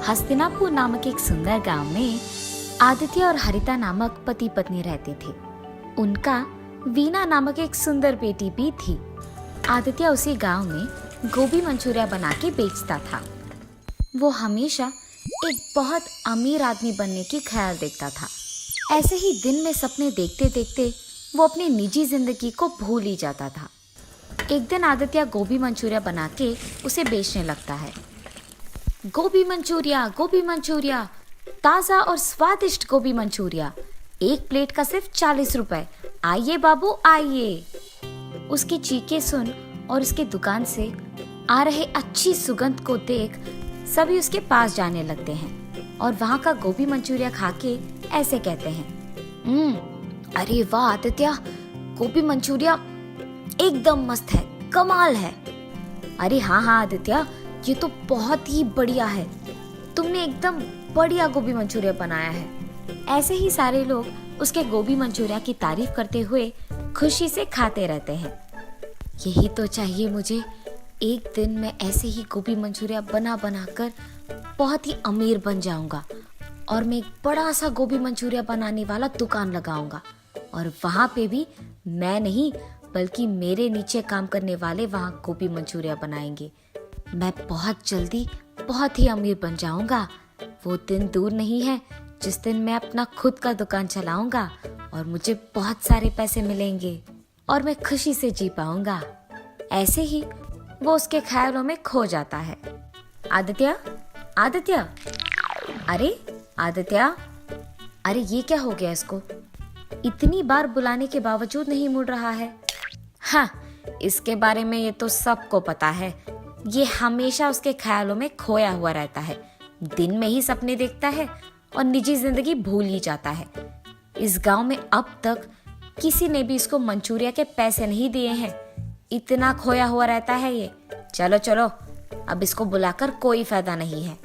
हस्तिनापुर नामक एक सुंदर गांव में आदित्य और हरिता नामक पति पत्नी रहते थे। उनका वीना नामक एक सुंदर बेटी भी थी। आदित्य उसी गांव में गोभी मंचूरिया बना के बेचता था। वो हमेशा एक बहुत अमीर आदमी बनने की ख्याल देखता था। ऐसे ही दिन में सपने देखते देखते वो अपनी निजी जिंदगी को भूल ही जाता था। एक दिन आदित्य गोभी मंचूरिया बना के उसे बेचने लगता है। गोभी मंचूरिया, ताज़ा और स्वादिष्ट गोभी मंचूरिया, एक प्लेट का सिर्फ 40 रुपए। आइए बाबू आइए। उसकी चीखें सुन और उसके दुकान से आ रहे अच्छी सुगंध को देख सभी उसके पास जाने लगते हैं और वहाँ का गोभी मंचूरिया खा के ऐसे कहते हैं, अरे वाह आदित्य, गोभी मंचूरिया एकदम मस्त है, कमाल है। अरे हाँ आदित्य, ये तो बहुत ही बढ़िया है, तुमने एकदम बढ़िया गोभी मंचूरिया बनाया है। ऐसे ही सारे लोग उसके गोभी मंचूरिया की तारीफ करते हुए खुशी से खाते रहते हैं। यही तो चाहिए मुझे, एक दिन मैं ऐसे ही गोभी मंचूरिया बना कर बहुत ही अमीर बन जाऊंगा और मैं एक बड़ा सा गोभी मंचूरिया बनाने वाला दुकान लगाऊंगा और वहाँ पे भी मैं नहीं बल्कि मेरे नीचे काम करने वाले वहाँ गोभी मंचूरिया बनाएंगे। मैं बहुत जल्दी बहुत ही अमीर बन जाऊंगा। वो दिन दूर नहीं है जिस दिन मैं अपना खुद का दुकान चलाऊंगा और मुझे बहुत सारे पैसे मिलेंगे और मैं खुशी से जी पाऊंगा। ऐसे ही वो उसके ख्यालों में खो जाता है। आदित्य, अरे आदित्य, अरे ये क्या हो गया इसको? इतनी बार बुलाने के बावजूद नहीं मुड़ रहा है। हाँ, इसके बारे में ये तो सबको पता है। ये हमेशा उसके ख्यालों में खोया हुआ रहता है। दिन में ही सपने देखता है और निजी जिंदगी भूल ही जाता है। इस गांव में अब तक किसी ने भी इसको मंचूरिया के पैसे नहीं दिए हैं। इतना खोया हुआ रहता है ये। चलो, अब इसको बुलाकर कोई फायदा नहीं है।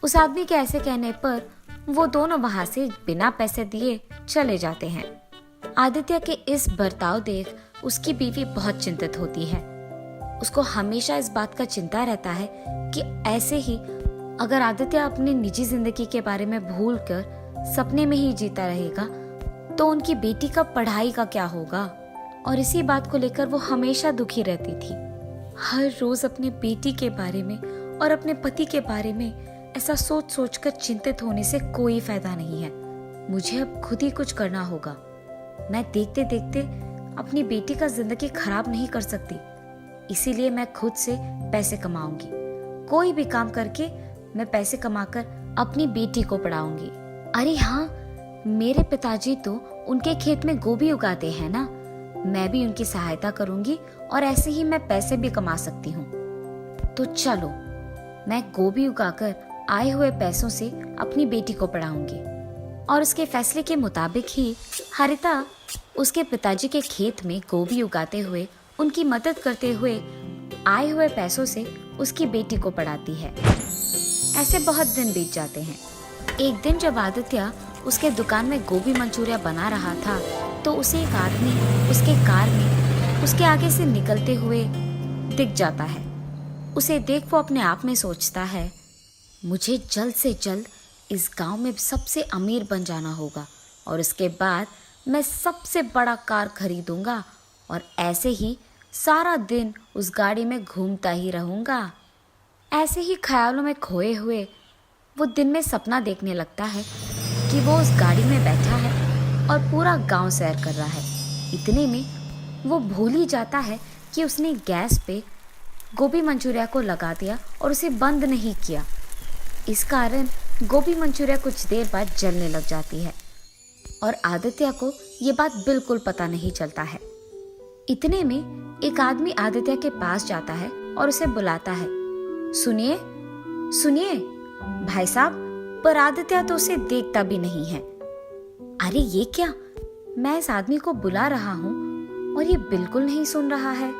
उस आदमी के ऐसे कहने पर वो दोनों वहां से बिना पैसे दिए चले जाते हैं। आदित्य के इस बर्ताव देख उसकी बीवी बहुत चिंतित होती है। उसको हमेशा इस बात का चिंता रहता है कि ऐसे ही अगर आदित्य अपनी निजी जिंदगी के बारे में भूलकर सपने में ही जीता रहेगा तो उनकी बेटी का पढ़ाई का क्या होगा। और इसी बात को लेकर वो हमेशा दुखी रहती थी। हर रोज अपने बेटी के बारे में और अपने पति के बारे में ऐसा सोच कर चिंतित होने से कोई फायदा नहीं है। मुझे अब खुद ही कुछ करना होगा। मैं देखते देखते अपनी बेटी का जिंदगी खराब नहीं कर सकती, इसीलिए मैं खुद से पैसे कमाऊंगी। कोई भी काम करके मैं पैसे कमाकर अपनी बेटी को पढ़ाऊंगी। अरे हाँ, मेरे पिताजी तो उनके खेत में गोभी उगाते हैं ना, मैं भी उनकी सहायता करूंगी और ऐसे ही मैं पैसे भी कमा सकती हूँ। तो चलो, मैं गोभी उगाकर आए हुए पैसों से अपनी बेटी को पढ़ाऊंगी। और उसके फैसले के मुताबिक ही हरिता उसके पिताजी के खेत में गोभी उगाते हुए उनकी मदद करते हुए आए हुए पैसों से उसकी बेटी को पढ़ाती है। ऐसे बहुत दिन बीत जाते हैं। एक दिन जब आदित्य उसके दुकान में गोभी मंचूरिया बना रहा था तो उसे एक आदमी उसके कार में उसके आगे से निकलते हुए दिख जाता है। उसे देख वो अपने आप में सोचता है, मुझे जल्द से जल्द इस गांव में सबसे अमीर बन जाना होगा और उसके बाद मैं सबसे बड़ा कार खरीदूंगा और ऐसे ही सारा दिन उस गाड़ी में घूमता ही रहूंगा। ऐसे ही ख्यालों में खोए हुए वो दिन में सपना देखने लगता है कि वो उस गाड़ी में बैठा है और पूरा गांव सैर कर रहा है। इतने में वो भूल ही जाता है कि उसने गैस पे गोभी मंचूरिया को लगा दिया और उसे बंद नहीं किया। इस कारण गोभी मंचूरिया कुछ देर बाद जलने लग जाती है और आदित्य को ये बात बिल्कुल पता नहीं चलता है। इतने में एक आदमी आदित्य के पास जाता है और उसे बुलाता है, सुनिए भाई साहब। पर आदित्य तो उसे देखता भी नहीं है। अरे ये क्या, मैं इस आदमी को बुला रहा हूँ और ये बिल्कुल नहीं सुन रहा है।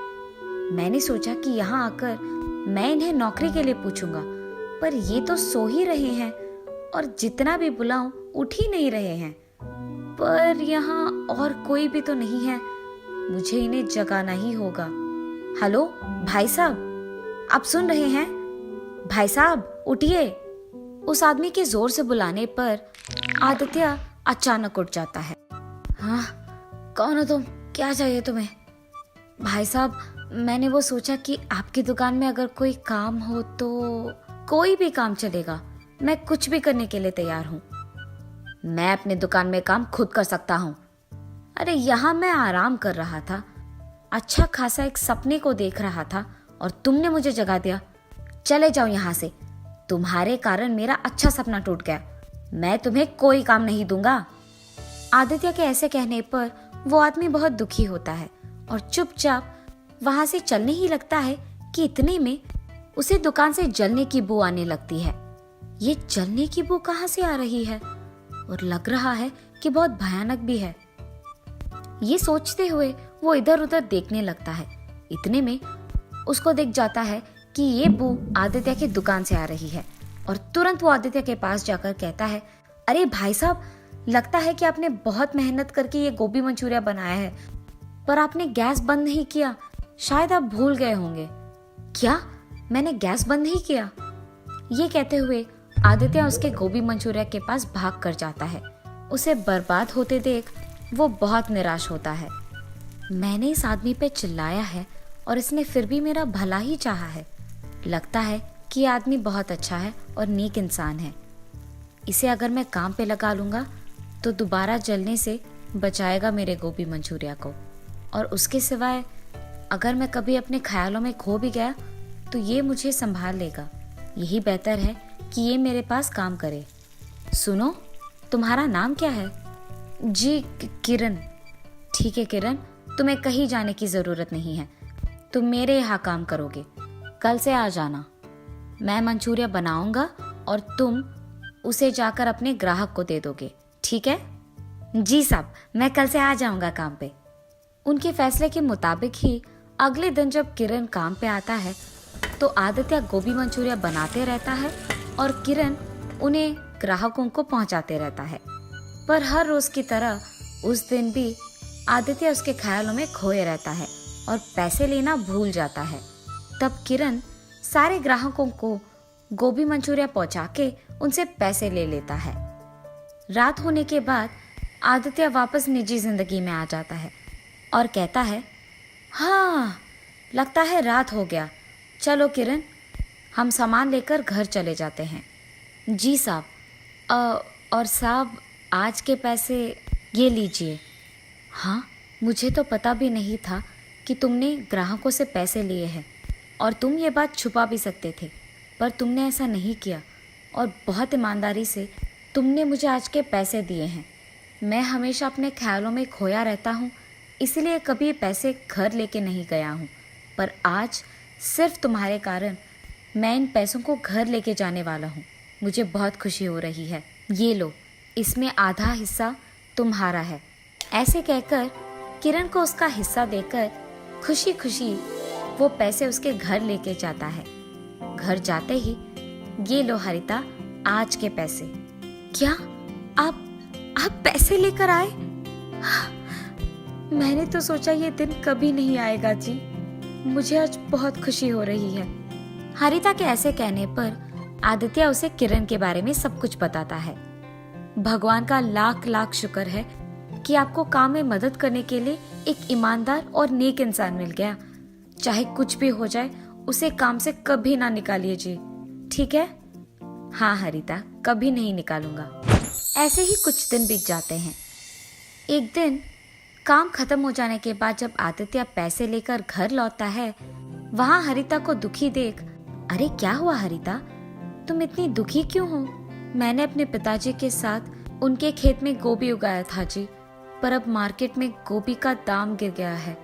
मैंने सोचा कि यहाँ आकर मैं इन्हें नौकरी के लिए पूछूंगा, पर ये तो सो ही रहे हैं और जितना भी बुलाऊं उठ ही नहीं रहे हैं। पर यहाँ और कोई भी तो नहीं है, मुझे इन्हें जगाना ही होगा। हेलो भाई साहब, आप सुन रहे हैं? भाई साहब उठिए, उस आदमी के जोर से बुलाने पर आदित्य अचानक उठ जाता है। हाँ, कौन हो तुम? क्या चाहिए तुम्हें? भाई साहब, मैंने वो सोचा कि आपकी दुकान में अगर कोई काम हो तो। कोई भी काम चलेगा, मैं कुछ भी करने के लिए तैयार हूँ। मैं अपनी दुकान में काम खुद कर सकता हूँ। अरे यहाँ मैं आराम कर रहा था, अच्छा खासा एक सपने को देख रहा था और तुमने मुझे जगा दिया। चले जाओ यहाँ से, तुम्हारे कारण मेरा अच्छा सपना टूट गया। मैं तुम्हें कोई काम नहीं दूंगा। आदित्य के ऐसे कहने पर वो आदमी बहुत दुखी होता है और चुपचाप वहां से चलने ही लगता है कि इतने में उसे दुकान से जलने की बू आने लगती है। ये जलने की बू कहाँ से आ रही है और लग रहा है कि बहुत भयानक भी है। ये सोचते हुए वो इधर उधर देखने लगता है। इतने में उसको दिख जाता है कि ये बू आदित्य की दुकान से आ रही है और तुरंत वो आदित्य के पास जाकर कहता है, अरे भाई साहब, लगता है कि आपने बहुत मेहनत करके ये गोभी मंचूरिया बनाया है, पर आपने गैस बंद नहीं किया। शायद आप भूल गए होंगे। क्या? मैंने गैस बंद नहीं किया? ये कहते हुए आदित्य उसके गोभी मंचूरिया के पास भाग कर जाता है। उसे बर्बाद होते देख वो बहुत निराश होता है। मैंने इस आदमी पे चिल्लाया है और इसने फिर भी मेरा भला ही चाहा है। लगता है कि ये आदमी बहुत अच्छा है और नेक इंसान है। इसे अगर मैं काम पे लगा लूंगा तो दोबारा जलने से बचाएगा मेरे गोभी मंचूरिया को, और उसके सिवाय अगर मैं कभी अपने ख्यालों में खो भी गया तो ये मुझे संभाल लेगा। यही बेहतर है कि ये मेरे पास काम करे। सुनो, तुम्हारा नाम क्या है? जी, किरण। ठीक है किरण, तुम्हें कहीं जाने की जरूरत नहीं है। तुम मेरे यहाँ काम करोगे। कल से आ जाना। मैं मंचूरिया बनाऊंगा और तुम उसे जाकर अपने ग्राहक को दे दोगे, ठीक है? जी साहब, मैं कल से आ जाऊंगा काम पे। उनके फैसले के मुताबिक ही अगले दिन जब किरण काम पे आता है तो आदित्य गोभी मंचूरिया बनाते रहता है और किरण उन्हें ग्राहकों को पहुंचाते रहता है। पर हर रोज की तरह उस दिन भी आदित्य उसके ख्यालों में खोए रहता है और पैसे लेना भूल जाता है। तब किरण सारे ग्राहकों को गोभी मंचूरिया पहुंचा के उनसे पैसे ले लेता है। रात होने के बाद आदित्य वापस निजी जिंदगी में आ जाता है और कहता है, हाँ, लगता है रात हो गया। चलो किरण, हम सामान लेकर घर चले जाते हैं। जी साहब। और साहब, आज के पैसे ये लीजिए। हाँ, मुझे तो पता भी नहीं था कि तुमने ग्राहकों से पैसे लिए हैं, और तुम ये बात छुपा भी सकते थे, पर तुमने ऐसा नहीं किया और बहुत ईमानदारी से तुमने मुझे आज के पैसे दिए हैं। मैं हमेशा अपने ख्यालों में खोया रहता हूँ, इसलिए कभी पैसे घर लेके नहीं गया हूँ, पर आज सिर्फ तुम्हारे कारण मैं इन पैसों को घर लेके जाने वाला हूँ। मुझे बहुत खुशी हो रही है। ये लो, इसमें आधा हिस्सा तुम्हारा है। ऐसे कहकर किरण को उसका हिस्सा देकर खुशी खुशी वो पैसे उसके घर लेके जाता है। घर जाते ही, ये लो हरिता, आज के पैसे। क्या? आप पैसे लेकर आए? मैंने तो सोचा ये दिन कभी नहीं आएगा जी। मुझे आज बहुत खुशी हो रही है। हरिता के ऐसे कहने पर आदित्य उसे किरण के बारे में सब कुछ बताता है। भगवान का लाख लाख शुक्र है कि आपको काम में मदद करने के लिए एक ईमानदार और नेक इंसान मिल गया। चाहे कुछ भी हो जाए, उसे काम से कभी ना निकालिए जी, ठीक है? हाँ हरिता, कभी नहीं निकालूंगा। ऐसे ही कुछ दिन बीत जाते हैं। एक दिन काम खत्म हो जाने के बाद जब आदित्य पैसे लेकर घर लौटता है, वहाँ हरिता को दुखी देख, अरे क्या हुआ हरिता, तुम इतनी दुखी क्यों हो? मैंने अपने पिताजी के साथ उनके खेत में गोभी उगाया था जी, पर अब मार्केट में गोभी का दाम गिर गया है।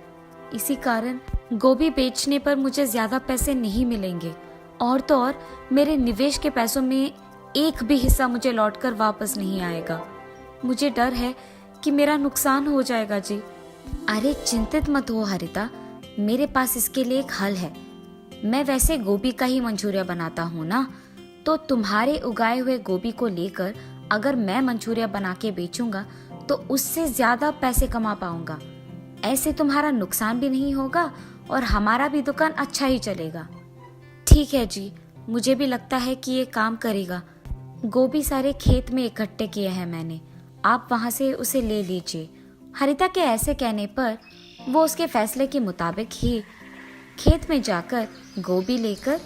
इसी कारण गोभी बेचने पर मुझे ज्यादा पैसे नहीं मिलेंगे, और तो और मेरे निवेश के पैसों में एक भी हिस्सा मुझे लौटकर वापस नहीं आएगा। मुझे डर है कि मेरा नुकसान हो जाएगा जी। अरे चिंतित मत हो हरिता, मेरे पास इसके लिए एक हल है। मैं वैसे गोभी का ही मंचूरिया बनाता हूँ ना, तो तुम्हारे उगाए हुए गोभी को लेकर अगर मैं मंचूरिया बना के बेचूंगा तो उससे ज्यादा पैसे कमा पाऊंगा। ऐसे तुम्हारा नुकसान भी नहीं होगा और हमारा भी दुकान अच्छा ही चलेगा। ठीक है जी, मुझे भी लगता है कि ये काम करेगा। गोभी सारे खेत में इकट्ठे किए हैं मैंने, आप वहाँ से उसे ले लीजिए। हरिता के ऐसे कहने पर वो उसके फैसले के मुताबिक ही खेत में जाकर गोभी लेकर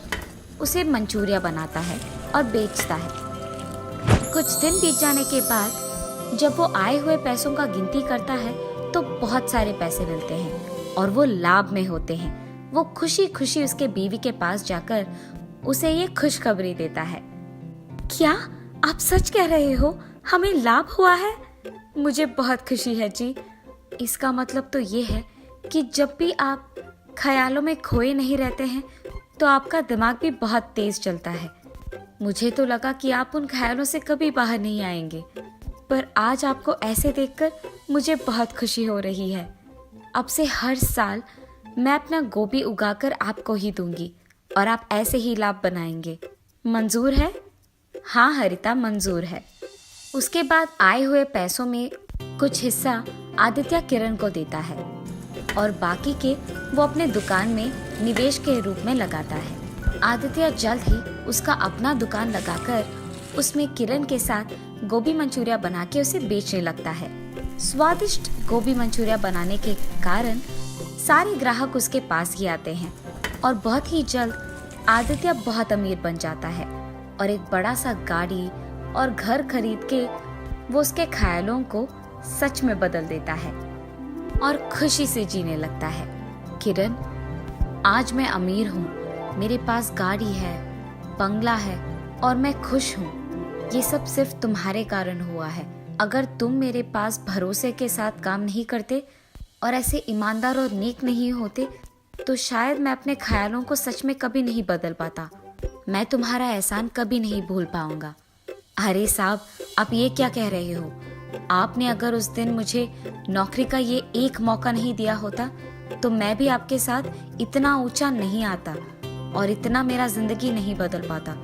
उसे मंचूरिया बनाता है और बेचता है। कुछ दिन बीत जाने के बाद जब वो आए हुए पैसों का गिनती करता है तो बहुत सारे पैसे मिलते हैं और वो लाभ में होते हैं। वो खुशी खुशी उसके बीवी के पास जाकर उसे ये खुशखबरी देता है। क्या आप सच कह रहे हो? हमें लाभ हुआ है? मुझे बहुत खुशी है जी। इसका मतलब तो ये है कि जब भी आप ख्यालों में खोए नहीं रहते हैं तो आपका दिमाग भी बहुत तेज चलता है। मुझे तो लगा कि आप उन ख्यालों से कभी बाहर नहीं आएंगे, पर आज आपको ऐसे देखकर मुझे बहुत खुशी हो रही है। अब से हर साल मैं अपना गोभी उगाकर आपको ही दूंगी और आप ऐसे ही लाभ बनाएंगे। मंजूर है? हाँ हरिता, मंजूर है। उसके बाद आए हुए पैसों में कुछ हिस्सा आदित्य किरण को देता है और बाकी के वो अपने दुकान में निवेश के रूप में लगाता है। आदित्य जल्द ही उसका अपना दुकान लगाकर उसमें किरण के साथ गोभी मंचूरिया बना के उसे बेचने लगता है। स्वादिष्ट गोभी मंचूरिया बनाने के कारण सारे ग्राहक उसके पास ही आते हैं और बहुत ही जल्द आदित्य बहुत अमीर बन जाता है और एक बड़ा सा गाड़ी और घर खरीद के वो उसके ख्यालों को सच में बदल देता है और खुशी से जीने लगता है। किरण, आज मैं अमीर हूँ, मेरे पास गाड़ी है, बंगला है और मैं खुश हूँ। ये सब सिर्फ तुम्हारे कारण हुआ है। अगर तुम मेरे पास भरोसे के साथ काम नहीं करते और ऐसे ईमानदार और नेक नहीं होते तो शायद मैं अपने ख्यालों को सच में कभी नहीं बदल पाता। मैं तुम्हारा एहसान कभी नहीं भूल पाऊंगा। अरे साहब, आप ये क्या कह रहे हो? आपने अगर उस दिन मुझे नौकरी का ये एक मौका नहीं दिया होता तो मैं भी आपके साथ इतना ऊंचा नहीं आता और इतना मेरा जिंदगी नहीं बदल पाता।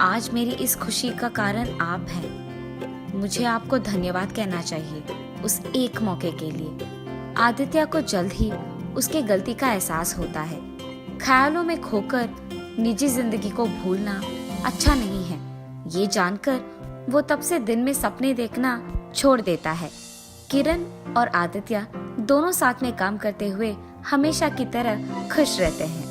आज मेरी इस खुशी का कारण आप हैं। मुझे आपको धन्यवाद कहना चाहिए उस एक मौके के लिए। आदित्य को जल्द ही उसके गलती का एहसास होता है। ख्यालों में खोकर निजी जिंदगी को भूलना अच्छा नहीं है। ये जानकर वो तब से दिन में सपने देखना छोड़ देता है। किरण और आदित्य दोनों साथ में काम करते हुए हमेशा की तरह खुश रहते हैं।